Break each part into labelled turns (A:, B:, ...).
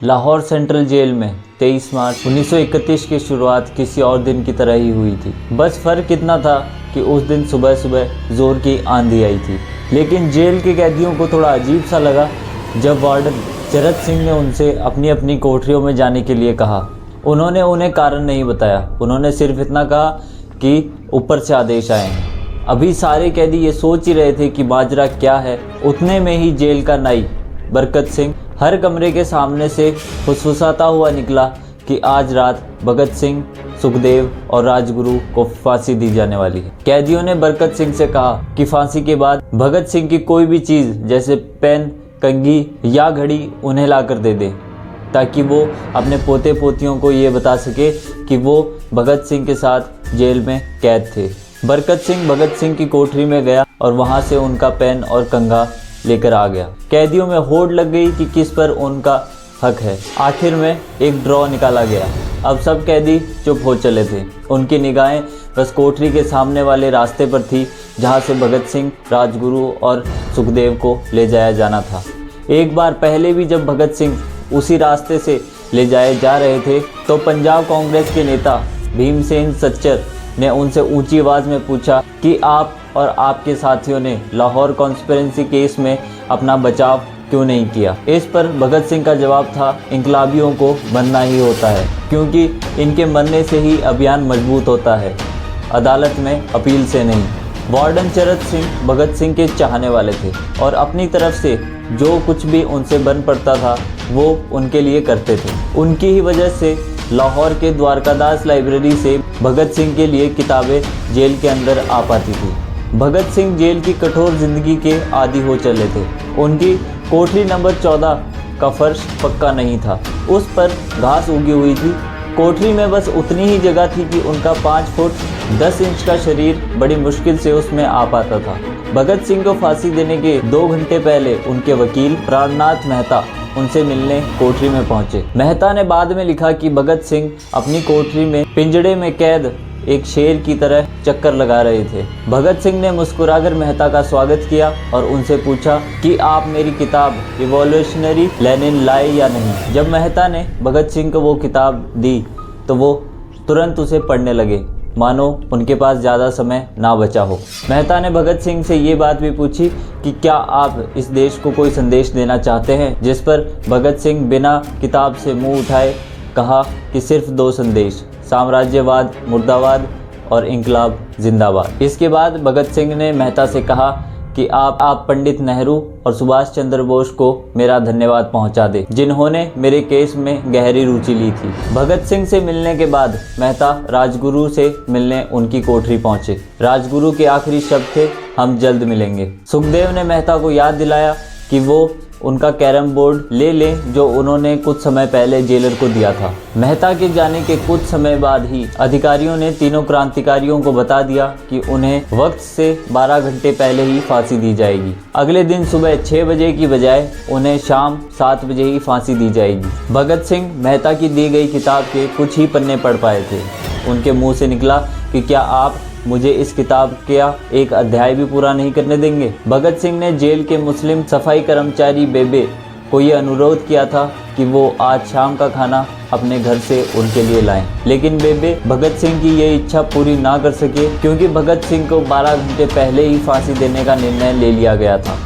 A: Lahore central jail में 23 मार्च 1931 की शुरुआत किसी और दिन की तरह ही हुई थी। बस फ़र्क इतना था कि उस दिन सुबह सुबह ज़ोर की आंधी आई थी। लेकिन जेल के कैदियों को थोड़ा अजीब सा लगा जब वार्डन चरत सिंह ने उनसे अपनी अपनी कोठरियों में जाने के लिए कहा। उन्होंने उन्हें कारण नहीं बताया, उन्होंने सिर्फ इतना कहा कि ऊपर से आदेश आए हैं। अभी सारे कैदी ये सोच ही रहे थे कि माजरा क्या है, उतने में ही जेल का नाई बरकत सिंह हर कमरे के सामने से फुसफुसाता हुआ निकला कि आज रात भगत सिंह, सुखदेव और राजगुरु को फांसी दी जाने वाली है। कैदियों ने बरकत सिंह से कहा कि फांसी के बाद भगत सिंह की कोई भी चीज़ जैसे पेन, कंघी या घड़ी उन्हें लाकर दे दे, ताकि वो अपने पोते पोतियों को ये बता सके कि वो भगत सिंह के साथ जेल में कैद थे। बरकत सिंह भगत सिंह की कोठरी में गया और वहाँ से उनका पेन और कंघा लेकर आ गया। कैदियों में होड़ लग गई कि किस पर उनका हक है। आखिर में एक ड्रॉ निकाला गया। अब सब कैदी चुप हो चले थे। उनकी निगाहें बस कोठरी के सामने वाले रास्ते पर थी जहाँ से भगत सिंह, राजगुरु और सुखदेव को ले जाया जाना था। एक बार पहले भी जब भगत सिंह उसी रास्ते से ले जाए जा रहे थे तो पंजाब कांग्रेस के नेता भीमसेन सच्चर ने उनसे ऊंची आवाज़ में पूछा कि आप और आपके साथियों ने लाहौर कॉन्स्पिरेंसी केस में अपना बचाव क्यों नहीं किया। इस पर भगत सिंह का जवाब था, इंकलाबियों को बनना ही होता है, क्योंकि इनके मरने से ही अभियान मजबूत होता है, अदालत में अपील से नहीं। वार्डन चरत सिंह भगत सिंह के चाहने वाले थे और अपनी तरफ से जो कुछ भी उनसे बन पड़ता था वो उनके लिए करते थे। उनकी ही वजह से लाहौर के द्वारकादास लाइब्रेरी से भगत सिंह के लिए किताबें जेल के अंदर आ पाती थी। भगत सिंह जेल की कठोर जिंदगी के आदी हो चले थे। उनकी कोठरी नंबर 14 का फर्श पक्का नहीं था, उस पर घास उगी हुई थी। कोठरी में बस उतनी ही जगह थी कि उनका 5 फुट 10 इंच का शरीर बड़ी मुश्किल से उसमें आ पाता था। भगत सिंह को फांसी देने के 2 घंटे पहले उनके वकील प्राणनाथ मेहता उनसे मिलने कोठरी में पहुंचे। मेहता ने बाद में लिखा कि भगत सिंह अपनी कोठरी में पिंजड़े में कैद एक शेर की तरह चक्कर लगा रहे थे। भगत सिंह ने मुस्कुराकर मेहता का स्वागत किया और उनसे पूछा कि आप मेरी किताब रिवॉल्यूशनरी लेनिन लाए या नहीं। जब मेहता ने भगत सिंह को वो किताब दी तो वो तुरंत उसे पढ़ने लगे, मानो उनके पास ज़्यादा समय ना बचा हो। मेहता ने भगत सिंह से ये बात भी पूछी कि क्या आप इस देश को कोई संदेश देना चाहते हैं, जिस पर भगत सिंह बिना किताब से मुंह उठाए कहा कि सिर्फ 2 संदेश, साम्राज्यवाद मुर्दाबाद और इंकलाब जिंदाबाद। इसके बाद भगत सिंह ने मेहता से कहा कि आप पंडित नेहरू और सुभाष चंद्र बोस को मेरा धन्यवाद पहुंचा दे, जिन्होंने मेरे केस में गहरी रुचि ली थी। भगत सिंह से मिलने के बाद मेहता राजगुरु से मिलने उनकी कोठरी पहुंचे। राजगुरु के आखिरी शब्द थे, हम जल्द मिलेंगे। सुखदेव ने मेहता को याद दिलाया कि वो उनका कैरम बोर्ड ले लें जो उन्होंने कुछ समय पहले जेलर को दिया था। मेहता के जाने के कुछ समय बाद ही अधिकारियों ने तीनों क्रांतिकारियों को बता दिया कि उन्हें वक्त से 12 घंटे पहले ही फांसी दी जाएगी। अगले दिन सुबह 6 बजे की बजाय उन्हें शाम 7 बजे ही फांसी दी जाएगी। भगत सिंह मेहता की दी गई किताब के कुछ ही पन्ने पढ़ पाए थे। उनके मुँह से निकला कि क्या आप मुझे इस किताब का एक अध्याय भी पूरा नहीं करने देंगे। भगत सिंह ने जेल के मुस्लिम सफाई कर्मचारी बेबे को ये अनुरोध किया था कि वो आज शाम का खाना अपने घर से उनके लिए लाएं, लेकिन बेबे भगत सिंह की ये इच्छा पूरी ना कर सके क्योंकि भगत सिंह को 12 घंटे पहले ही फांसी देने का निर्णय ले लिया गया था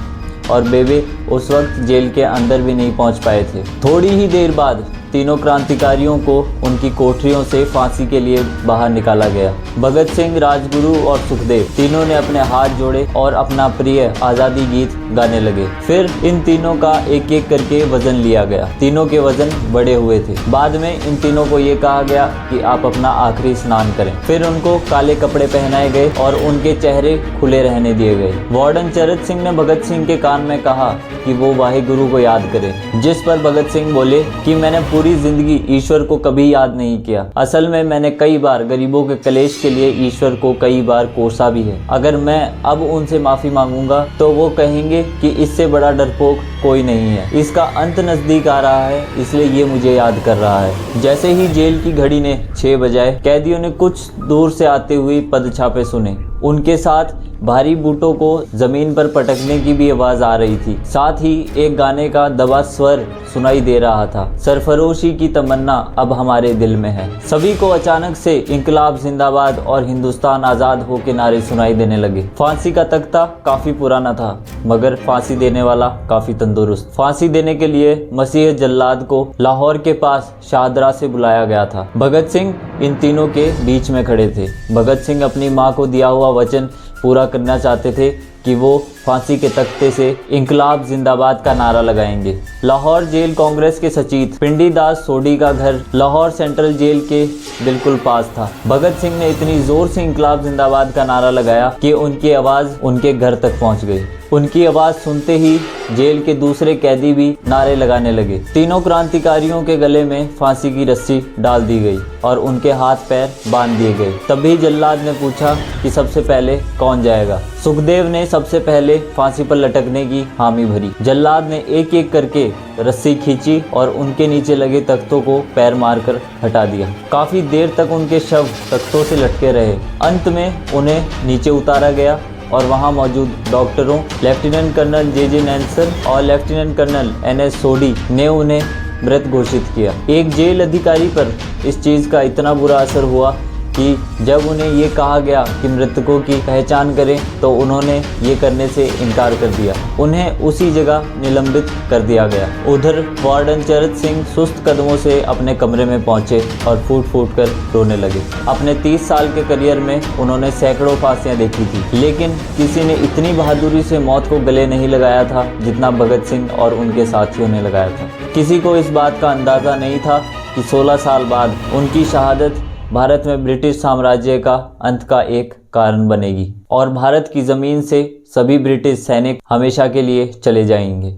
A: और बेबे उस वक्त जेल के अंदर भी नहीं पहुंच पाए थे। थोड़ी ही देर बाद तीनों क्रांतिकारियों को उनकी कोठरियों से फांसी के लिए बाहर निकाला गया। भगत सिंह, राजगुरु और सुखदेव तीनों ने अपने हाथ जोड़े और अपना प्रिय आज़ादी गीत गाने लगे। फिर इन तीनों का एक एक करके वजन लिया गया। तीनों के वजन बड़े हुए थे। बाद में इन तीनों को ये कहा गया कि आप अपना आखिरी स्नान करें। फिर उनको काले कपड़े पहनाए गए और उनके चेहरे खुले रहने दिए गए। वार्डन चरत सिंह ने भगत सिंह के कान में कहा कि वो वाहिगुरु को याद करें, जिस पर भगत सिंह बोले कि मैंने पूरी जिंदगी ईश्वर को कभी याद नहीं किया। असल में मैंने कई बार गरीबों के कलेश के लिए ईश्वर को कई बार कोसा भी है। अगर मैं अब उनसे माफी मांगूंगा तो वो कहेंगे कि इससे बड़ा डरपोक कोई नहीं है। इसका अंत नजदीक आ रहा है, इसलिए ये मुझे याद कर रहा है। जैसे ही जेल की घड़ी ने 6 बजाए, कैदियों ने कुछ दूर से आते हुए पदछापे सुने। उनके साथ भारी बूटों को जमीन पर पटकने की भी आवाज आ रही थी। साथ ही एक गाने का दबा स्वर सुनाई दे रहा था, सरफरोशी की तमन्ना अब हमारे दिल में है। सभी को अचानक से इंकलाब जिंदाबाद और हिंदुस्तान आजाद हो के नारे सुनाई देने लगे। फांसी का तख्ता काफी पुराना था, मगर फांसी देने वाला काफी तंदुरुस्त। फांसी देने के लिए मसीह जल्लाद को लाहौर के पास शाहदरा से बुलाया गया था। भगत सिंह इन तीनों के बीच में खड़े थे। भगत सिंह अपनी मां को दिया हुआ वचन पूरा करना चाहते थे कि वो फांसी के तख्ते से इंकलाब जिंदाबाद का नारा लगाएंगे। लाहौर जेल कांग्रेस के सचिव पिंडी दास सोडी का घर लाहौर सेंट्रल जेल के बिल्कुल पास था। भगत सिंह ने इतनी जोर से इंकलाब जिंदाबाद का नारा लगाया कि उनकी आवाज उनके घर तक पहुंच गई। उनकी आवाज सुनते ही जेल के दूसरे कैदी भी नारे लगाने लगे। तीनों क्रांतिकारियों के गले में फांसी की रस्सी डाल दी गई और उनके हाथ पैर बांध दिए गए। तभी जल्लाद ने पूछा कि सबसे पहले कौन जाएगा। सुखदेव ने सबसे पहले फांसी पर लटकने की हामी भरी। जल्लाद ने एक एक करके रस्सी खींची और उनके नीचे लगे तख्तों को पैर मारकर हटा दिया। काफी देर तक उनके शव तख्तों से लटके रहे। अंत में उन्हें नीचे उतारा गया और वहां मौजूद डॉक्टरों लेफ्टिनेंट कर्नल जे नैल्सन और लेफ्टिनेंट कर्नल NS सोडी ने उन्हें मृत घोषित किया। एक जेल अधिकारी पर इस चीज़ का इतना बुरा असर हुआ कि जब उन्हें ये कहा गया कि मृतकों की पहचान करें तो उन्होंने ये करने से इनकार कर दिया। उन्हें उसी जगह निलंबित कर दिया गया। उधर वार्डन चरत सिंह सुस्त कदमों से अपने कमरे में पहुंचे और फूट फूट कर रोने लगे। अपने 30 साल के करियर में उन्होंने सैकड़ों फांसियां देखी थी, लेकिन किसी ने इतनी बहादुरी से मौत को गले नहीं लगाया था जितना भगत सिंह और उनके साथियों ने लगाया था। किसी को इस बात का अंदाज़ा नहीं था कि 16 साल बाद उनकी शहादत भारत में ब्रिटिश साम्राज्य का अंत का एक कारण बनेगी और भारत की ज़मीन से सभी ब्रिटिश सैनिक हमेशा के लिए चले जाएंगे।